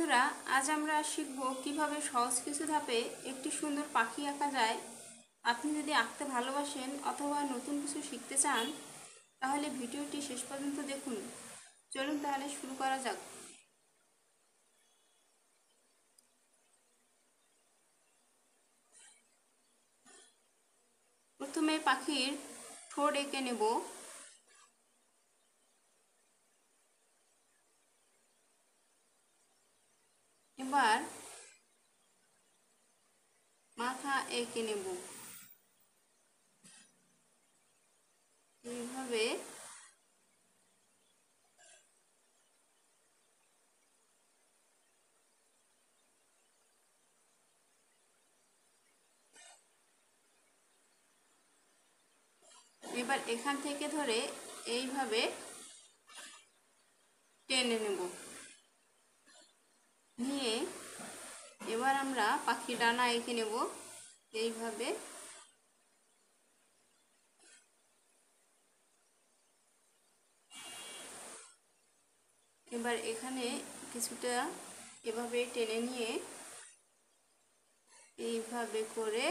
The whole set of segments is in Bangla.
বন্ধুরা, আজ আমরা শিখব কিভাবে সহজ কিছু ধাপে একটি সুন্দর পাখি আঁকা যায়। আপনি যদি আঁকতে ভালোবাসেন অথবা নতুন কিছু শিখতে চান তাহলে ভিডিওটি শেষ পর্যন্ত দেখুন। চলুন তাহলে শুরু করা যাক। প্রথমে পাখির ঠোঁট এঁকে নেব। এবার মাথা এঁকে নেব। এইভাবে এবার এখান থেকে ধরে এইভাবে টেনে নেব। নিয়ে এবার আমরা পাখির ডানা এঁকে নেব। এইভাবে এবার এখানে কিছুটা এভাবে টেনে নিয়ে এইভাবে করে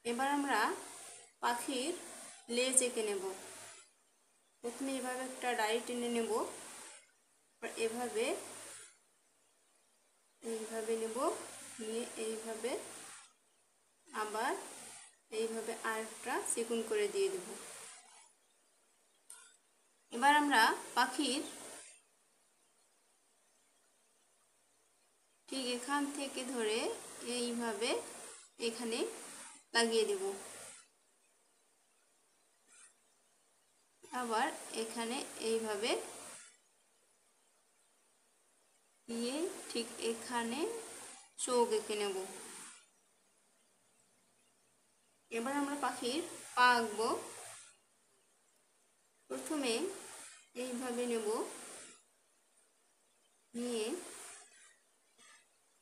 এবার আমরা পাখির লেজ এঁকে নেব। প্রথমে এভাবে একটা ডাই টেনে নেব, এভাবে নেব, নিয়ে এইভাবে আবার এইভাবে আরেকটা চিকন করে দিয়ে দেব। এবার আমরা পাখির ঠিক এখান থেকে ধরে এইভাবে এখানে লাগিয়ে দেব। আবার এখানে এইভাবে দিয়ে ঠিক এখানে চোখ এঁকে নেব। এবার আমরা পাখির পা আঁকবো। প্রথমে এইভাবে নেব, নিয়ে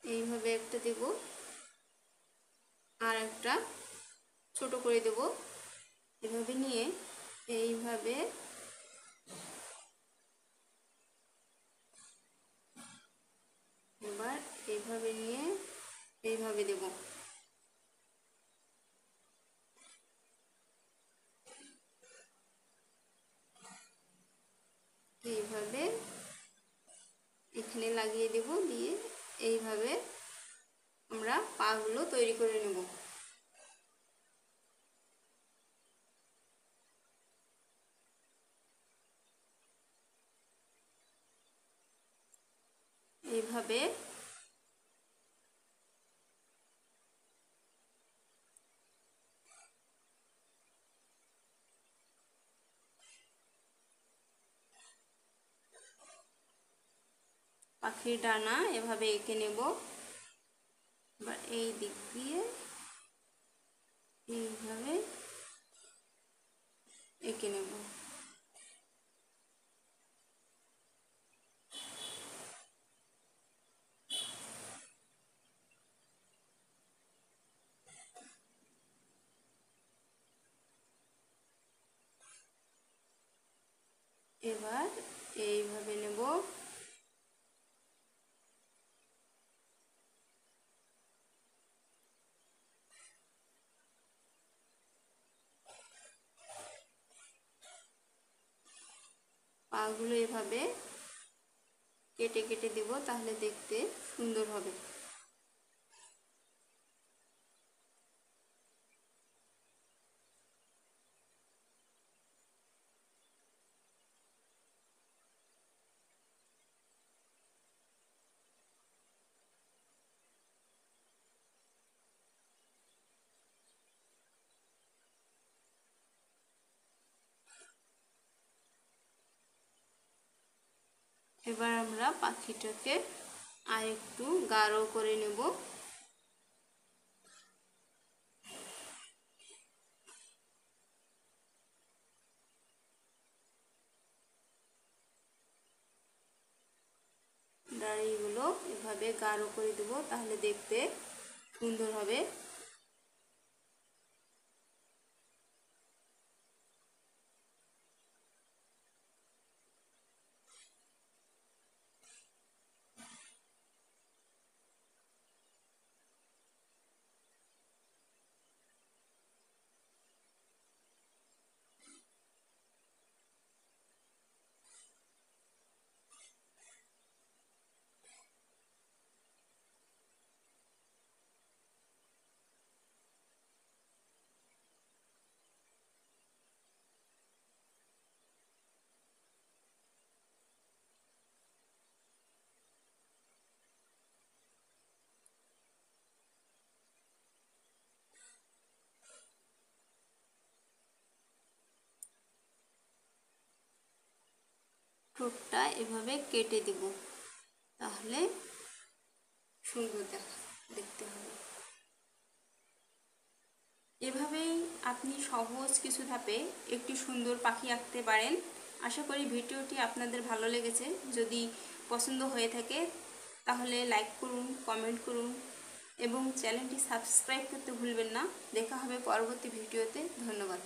এইভাবে একটা দেব, আর একটা ছোট করে দেব। এভাবে নিয়ে এইভাবে এবার এইভাবে নিয়ে এইভাবে দেব। এইভাবে এখানে লাগিয়ে দেব, দিয়ে এইভাবে আমরা পাগুলো তৈরি করে নেব। এইভাবে পাখির ডানা এভাবে এঁকে নেব। এবার এই দিক দিয়ে এইভাবে এঁকে নেব। এবার এইভাবে নেব, পাগুলো এভাবে কেটে কেটে দেব, তাহলে দেখতে সুন্দর হবে। এবার আমরা পাখিটাকে আর একটু গাঢ় করে নেব। দাড়িগুলো এভাবে গাঢ় করে দেব, তাহলে দেখতে সুন্দর হবে। ঠোঁটটা এভাবে কেটে দেব, তাহলে সুন্দর দেখতে হবে। এভাবেই আপনি সহজ কিছু ধাপে একটি সুন্দর পাখি আঁকতে পারেন। আশা করি ভিডিওটি আপনাদের ভালো লেগেছে। যদি পছন্দ হয়ে থাকে তাহলে লাইক করুন, কমেন্ট করুন এবং চ্যানেলটি সাবস্ক্রাইব করতে ভুলবেন না। দেখা হবে পরবর্তী ভিডিওতে। ধন্যবাদ।